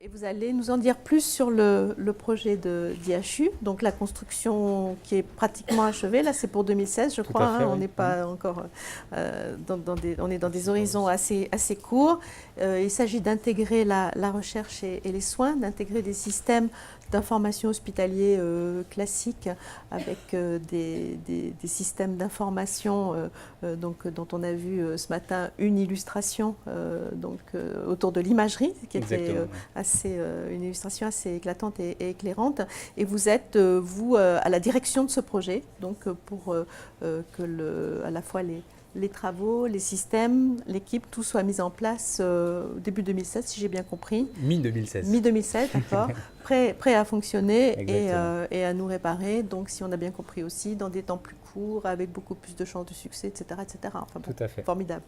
Et vous allez nous en dire plus sur le projet d'IHU, donc la construction qui est pratiquement achevée. Là, c'est pour 2016, je crois. Fait, On oui. n'est pas encore on est dans des horizons assez courts. Il s'agit d'intégrer la recherche et les soins, d'intégrer des systèmes d'information hospitaliers classiques avec des systèmes d'information donc, dont on a vu ce matin une illustration autour de l'imagerie, qui était une illustration assez éclatante et éclairante. Et vous êtes, vous, à la direction de ce projet, donc pour que à la fois les travaux, les systèmes, l'équipe, tout soit mis en place début 2016, si j'ai bien compris. Mi-2016. Mi-2016, d'accord. prêt à fonctionner et à nous réparer. Donc, si on a bien compris aussi, dans des temps plus courts, avec beaucoup plus de chances de succès, etc. etc. Enfin, bon, tout à fait. Formidable.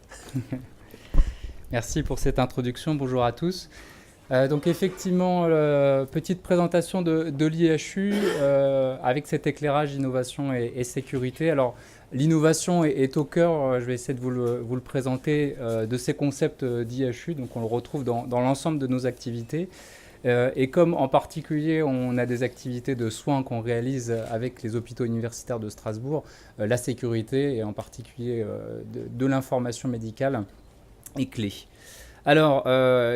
Merci pour cette introduction. Bonjour à tous. Donc effectivement, petite présentation de l'IHU avec cet éclairage innovation et sécurité. Alors l'innovation est au cœur, je vais essayer de vous le présenter, de ces concepts d'IHU. Donc on le retrouve dans l'ensemble de nos activités. Et comme en particulier on a des activités de soins qu'on réalise avec les hôpitaux universitaires de Strasbourg, la sécurité et en particulier de l'information médicale est clé. Alors,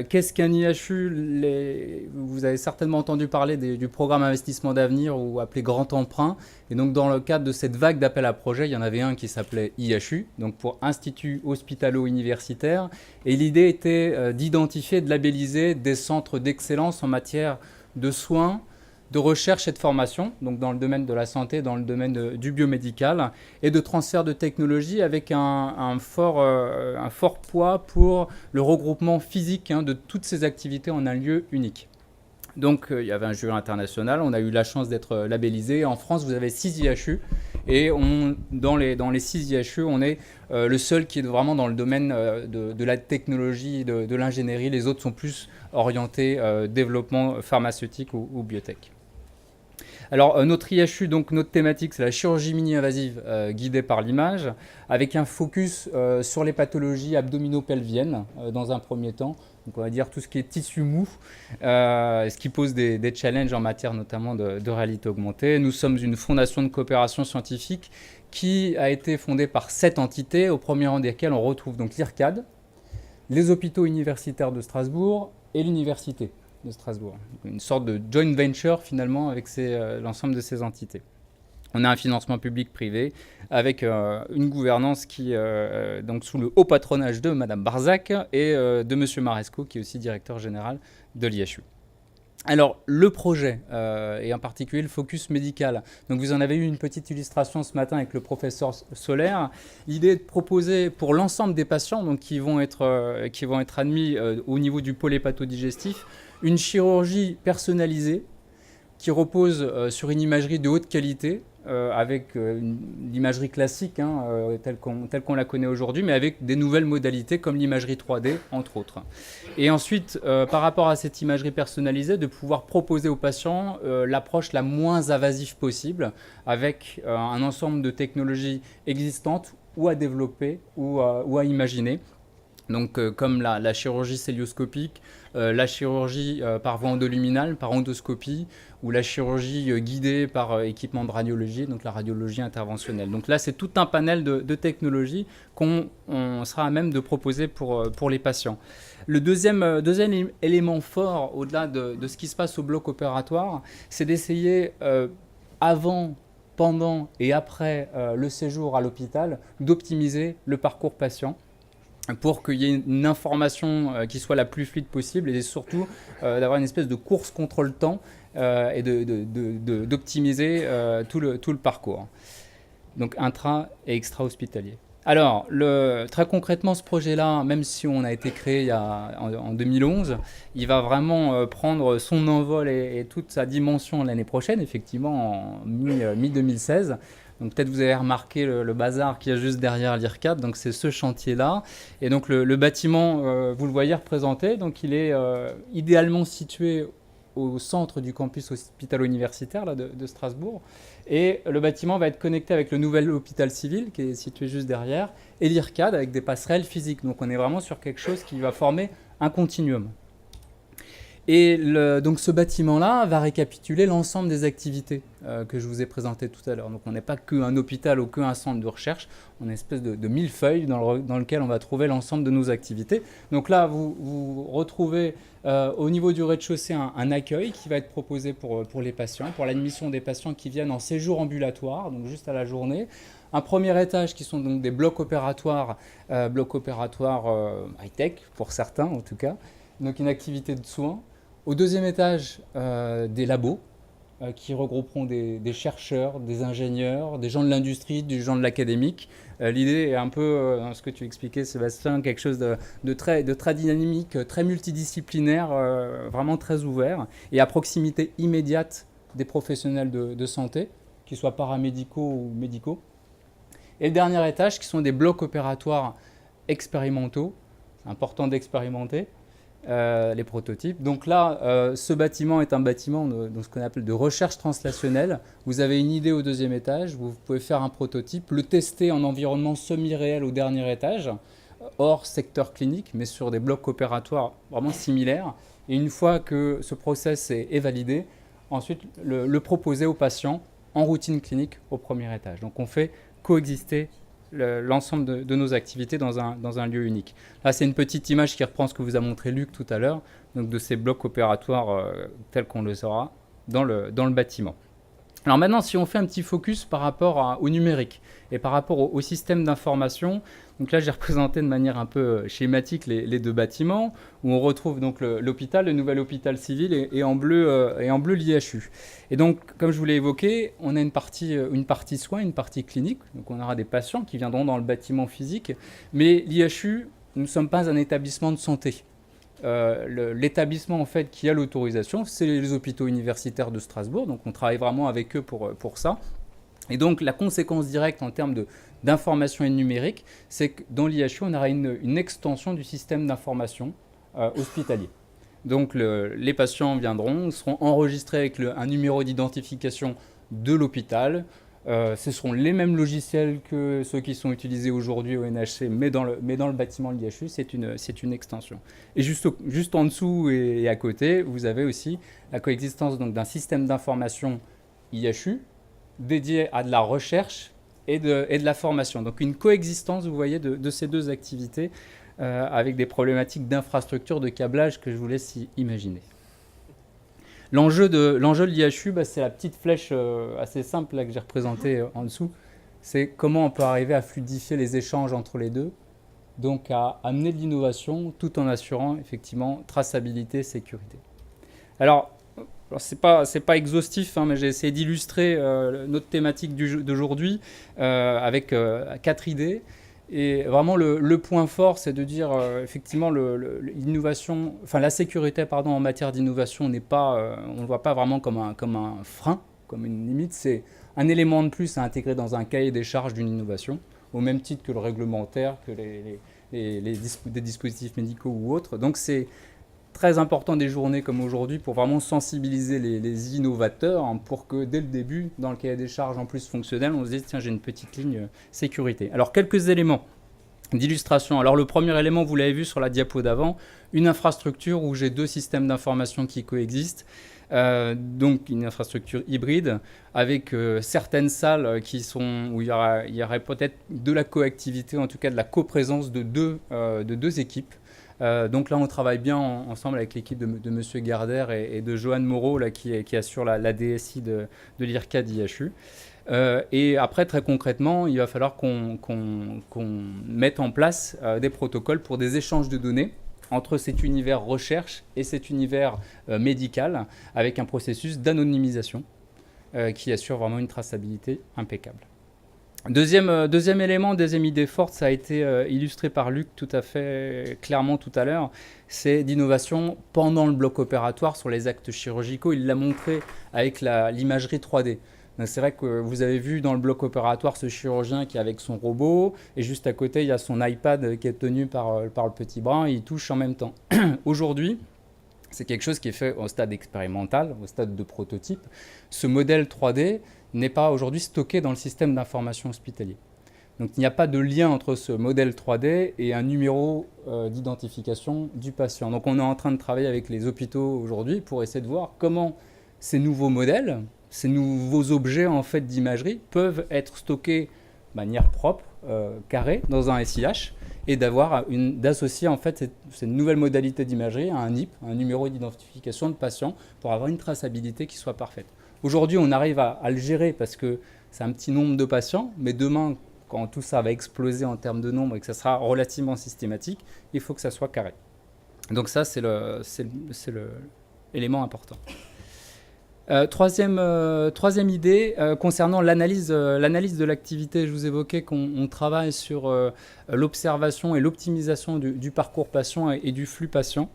qu'est-ce qu'un IHU? Vous avez certainement entendu parler du programme investissement d'avenir ou appelé Grand Emprunt. Et donc, dans le cadre de cette vague d'appel à projet, il y en avait un qui s'appelait IHU, donc pour Institut Hospitalo-Universitaire. Et l'idée était d'identifier, de labelliser des centres d'excellence en matière de soins, de recherche et de formation, donc dans le domaine de la santé, dans le domaine du biomédical, et de transfert de technologie avec un fort poids pour le regroupement physique de toutes ces activités en un lieu unique. Donc il y avait un jury international, on a eu la chance d'être labellisé. En France, vous avez 6 IHU, et dans les 6 IHU, on est le seul qui est vraiment dans le domaine de la technologie, de l'ingénierie. Les autres sont plus orientés développement pharmaceutique ou biotech. Alors notre IHU, donc notre thématique, c'est la chirurgie mini-invasive guidée par l'image, avec un focus sur les pathologies abdominopelviennes dans un premier temps. Donc on va dire tout ce qui est tissu mou, ce qui pose des challenges en matière notamment de réalité augmentée. Nous sommes une fondation de coopération scientifique qui a été fondée par 7 entités, au premier rang desquelles on retrouve donc l'IRCAD, les hôpitaux universitaires de Strasbourg et l'université de Strasbourg. Une sorte de joint venture finalement avec l'ensemble de ces entités. On a un financement public-privé avec une gouvernance qui donc sous le haut patronage de Madame Barzac et de Monsieur Maresco, qui est aussi directeur général de l'IHU. Alors, le projet, et en particulier le focus médical. Donc, vous en avez eu une petite illustration ce matin avec le professeur Solaire. L'idée est de proposer pour l'ensemble des patients donc, qui vont être admis au niveau du pôle hépatodigestif une chirurgie personnalisée qui repose sur une imagerie de haute qualité, avec l'imagerie classique telle qu'on la connaît aujourd'hui, mais avec des nouvelles modalités comme l'imagerie 3D, entre autres. Et ensuite, par rapport à cette imagerie personnalisée, de pouvoir proposer aux patients l'approche la moins invasive possible, avec un ensemble de technologies existantes ou à développer ou à imaginer. Donc, comme la chirurgie cœlioscopique, la chirurgie par voie endoluminale, par endoscopie, ou la chirurgie guidée par équipement de radiologie, donc la radiologie interventionnelle. Donc là, c'est tout un panel de technologies qu'on sera à même de proposer pour les patients. Le deuxième élément fort, au-delà de ce qui se passe au bloc opératoire, c'est d'essayer, avant, pendant et après le séjour à l'hôpital, d'optimiser le parcours patient, pour qu'il y ait une information qui soit la plus fluide possible et surtout d'avoir une espèce de course contre le temps et d'optimiser tout le parcours. Donc intra et extra-hospitalier. Alors, très concrètement, ce projet-là, même si on a été créé en 2011, il va vraiment prendre son envol et toute sa dimension l'année prochaine, effectivement en mi-2016. Donc peut-être vous avez remarqué le bazar qu'il y a juste derrière l'IRCAD, donc c'est ce chantier-là. Et donc le bâtiment, vous le voyez représenté, donc il est idéalement situé au centre du campus hospitalo-universitaire là, de Strasbourg. Et le bâtiment va être connecté avec le nouvel hôpital civil qui est situé juste derrière, et l'IRCAD avec des passerelles physiques. Donc on est vraiment sur quelque chose qui va former un continuum. Et donc ce bâtiment-là va récapituler l'ensemble des activités que je vous ai présentées tout à l'heure. Donc on n'est pas qu'un hôpital ou qu'un centre de recherche, on est une espèce de millefeuille dans lequel on va trouver l'ensemble de nos activités. Donc là, vous retrouvez au niveau du rez-de-chaussée un accueil qui va être proposé pour les patients, pour l'admission des patients qui viennent en séjour ambulatoire, donc juste à la journée. Un premier étage qui sont donc des blocs opératoires high-tech pour certains en tout cas, donc une activité de soins. Au deuxième étage, des labos qui regrouperont des chercheurs, des ingénieurs, des gens de l'industrie, des gens de l'académique. L'idée est un peu, dans ce que tu expliquais Sébastien, quelque chose de très dynamique, très multidisciplinaire, vraiment très ouvert et à proximité immédiate des professionnels de santé, qu'ils soient paramédicaux ou médicaux. Et le dernier étage qui sont des blocs opératoires expérimentaux, c'est important d'expérimenter. Les prototypes. Donc là, ce bâtiment est un bâtiment de ce qu'on appelle de recherche translationnelle. Vous avez une idée au deuxième étage, vous pouvez faire un prototype, le tester en environnement semi-réel au dernier étage, hors secteur clinique, mais sur des blocs opératoires vraiment similaires. Et une fois que ce process est validé, ensuite le proposer aux patients en routine clinique au premier étage. Donc on fait coexister l'ensemble de nos activités dans un lieu unique. Là, c'est une petite image qui reprend ce que vous a montré Luc tout à l'heure, donc de ces blocs opératoires tels qu'on le saura dans le bâtiment. Alors maintenant, si on fait un petit focus par rapport au numérique et par rapport au système d'information, donc là j'ai représenté de manière un peu schématique les deux bâtiments où on retrouve donc l'hôpital, le nouvel hôpital civil et en bleu l'IHU. Et donc comme je vous l'ai évoqué, on a une partie soins, une partie clinique, donc on aura des patients qui viendront dans le bâtiment physique, mais l'IHU, nous ne sommes pas un établissement de santé. L'établissement en fait qui a l'autorisation, c'est les hôpitaux universitaires de Strasbourg, donc on travaille vraiment avec eux pour ça. Et donc la conséquence directe en termes d'information et de numérique, c'est que dans l'IHU, on aura une extension du système d'information hospitalier. Donc les patients viendront, seront enregistrés avec un numéro d'identification de l'hôpital. Ce seront les mêmes logiciels que ceux qui sont utilisés aujourd'hui au NHC, mais dans le bâtiment de l'IHU, c'est une extension. Et juste en dessous et à côté, vous avez aussi la coexistence d'un système d'information IHU dédié à de la recherche et de la formation. Donc une coexistence, vous voyez, de ces deux activités avec des problématiques d'infrastructure, de câblage que je vous laisse imaginer. L'enjeu de l'IHU, c'est la petite flèche assez simple là, que j'ai représentée en dessous. C'est comment on peut arriver à fluidifier les échanges entre les deux, donc à amener de l'innovation tout en assurant effectivement traçabilité, sécurité. Alors c'est pas exhaustif, hein, mais j'ai essayé d'illustrer notre thématique d'aujourd'hui avec 4 idées. Et vraiment, le point fort, c'est de dire effectivement l'innovation, enfin la sécurité, pardon, en matière d'innovation n'est pas, on ne le voit pas vraiment comme un frein, comme une limite. C'est un élément de plus à intégrer dans un cahier des charges d'une innovation, au même titre que le réglementaire, que des dispositifs médicaux ou autres. Donc c'est très important des journées comme aujourd'hui pour vraiment sensibiliser les innovateurs, hein, pour que dès le début, dans le cahier des charges en plus fonctionnel, on se dise tiens, j'ai une petite ligne sécurité. Alors quelques éléments d'illustration. Alors le premier élément, vous l'avez vu sur la diapo d'avant, une infrastructure où j'ai 2 systèmes d'information qui coexistent. Donc une infrastructure hybride avec certaines salles où il y aurait peut-être de la coactivité, en tout cas de la coprésence de deux équipes. Donc là, on travaille bien ensemble avec l'équipe de M. Gardère et de Joanne Moreau là, qui assure la DSI de l'IRCAD IHU. Et après, très concrètement, il va falloir qu'on mette en place des protocoles pour des échanges de données entre cet univers recherche et cet univers médical, avec un processus d'anonymisation qui assure vraiment une traçabilité impeccable. Deuxième élément, deuxième idée forte, ça a été illustré par Luc tout à fait clairement tout à l'heure, c'est d'innovation pendant le bloc opératoire sur les actes chirurgicaux. Il l'a montré avec l'imagerie 3D. C'est vrai que vous avez vu dans le bloc opératoire ce chirurgien qui est avec son robot et juste à côté il y a son iPad qui est tenu par le petit bras et il touche en même temps. Aujourd'hui, c'est quelque chose qui est fait au stade expérimental, au stade de prototype. Ce modèle 3D n'est pas aujourd'hui stocké dans le système d'information hospitalier. Donc il n'y a pas de lien entre ce modèle 3D et un numéro d'identification du patient. Donc on est en train de travailler avec les hôpitaux aujourd'hui pour essayer de voir comment ces nouveaux modèles, ces nouveaux objets en fait d'imagerie peuvent être stockés de manière propre, carrée, dans un SIH, et d'associer en fait cette nouvelle modalité d'imagerie à un NIP, un numéro d'identification de patient, pour avoir une traçabilité qui soit parfaite. Aujourd'hui, on arrive à le gérer parce que c'est un petit nombre de patients, mais demain, quand tout ça va exploser en termes de nombre et que ça sera relativement systématique, il faut que ça soit carré. Donc ça, c'est l'élément important. Troisième idée, concernant l'analyse de l'activité, je vous évoquais qu'on travaille sur l'observation et l'optimisation du parcours patient et du flux patient.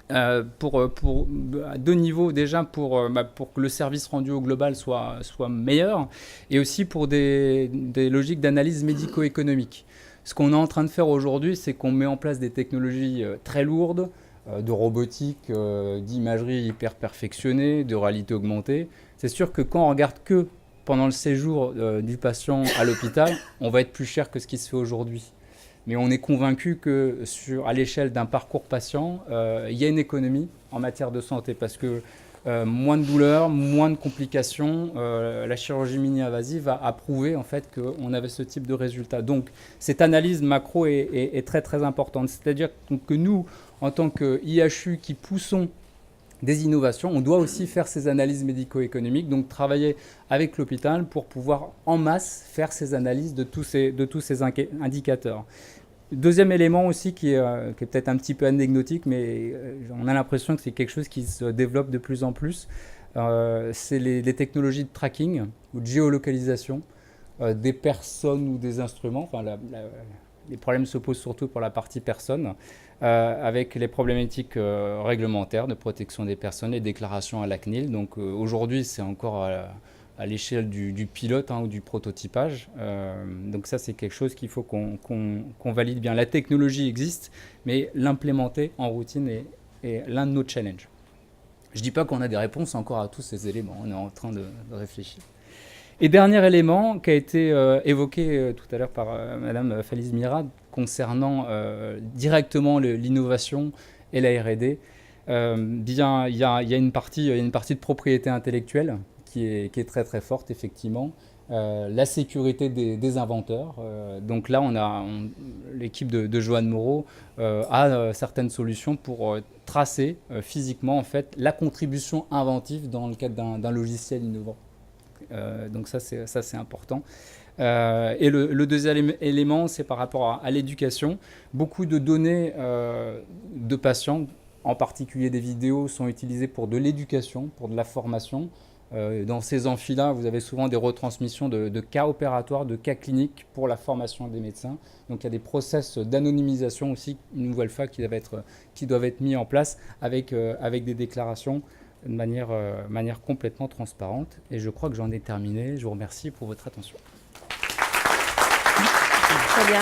À deux niveaux, déjà pour que le service rendu au global soit meilleur, et aussi pour des logiques d'analyse médico-économique. Ce qu'on est en train de faire aujourd'hui, c'est qu'on met en place des technologies très lourdes, de robotique, d'imagerie hyper perfectionnée, de réalité augmentée. C'est sûr que quand on regarde que pendant le séjour du patient à l'hôpital, on va être plus cher que ce qui se fait aujourd'hui. Mais on est convaincu que à l'échelle d'un parcours patient, il y a une économie en matière de santé parce que moins de douleurs, moins de complications, la chirurgie mini-invasive a prouvé en fait qu'on avait ce type de résultat. Donc cette analyse macro est très très importante. C'est-à-dire que nous, en tant qu'IHU qui poussons des innovations, on doit aussi faire ces analyses médico-économiques, donc travailler avec l'hôpital pour pouvoir en masse faire ces analyses de tous ces indicateurs. Deuxième élément aussi qui est peut-être un petit peu anecdotique, mais on a l'impression que c'est quelque chose qui se développe de plus en plus, c'est les technologies de tracking ou de géolocalisation des personnes ou des instruments. Enfin, les problèmes se posent surtout pour la partie personne, avec les problématiques réglementaires de protection des personnes et déclarations à la CNIL. Donc aujourd'hui, c'est encore à l'échelle du pilote ou du prototypage. Donc ça, c'est quelque chose qu'il faut qu'on valide bien. La technologie existe, mais l'implémenter en routine est l'un de nos challenges. Je ne dis pas qu'on a des réponses encore à tous ces éléments. On est en train de réfléchir. Et dernier élément qui a été évoqué tout à l'heure par Madame Faliz Mira concernant directement l'innovation et la R&D, il y a une partie de propriété intellectuelle qui est très très forte effectivement. La sécurité des inventeurs. Donc là, l'équipe de Joanne Moreau a certaines solutions pour tracer physiquement en fait la contribution inventive dans le cadre d'un logiciel innovant. Donc ça c'est important. Et le deuxième élément, c'est par rapport à l'éducation. Beaucoup de données de patients, en particulier des vidéos, sont utilisées pour de l'éducation, pour de la formation. Dans ces amphis-là, vous avez souvent des retransmissions de cas opératoires, de cas cliniques pour la formation des médecins. Donc il y a des process d'anonymisation aussi, une nouvelle fois, qui doivent être mis en place avec des déclarations de manière complètement transparente. Et je crois que j'en ai terminé. Je vous remercie pour votre attention. Très bien.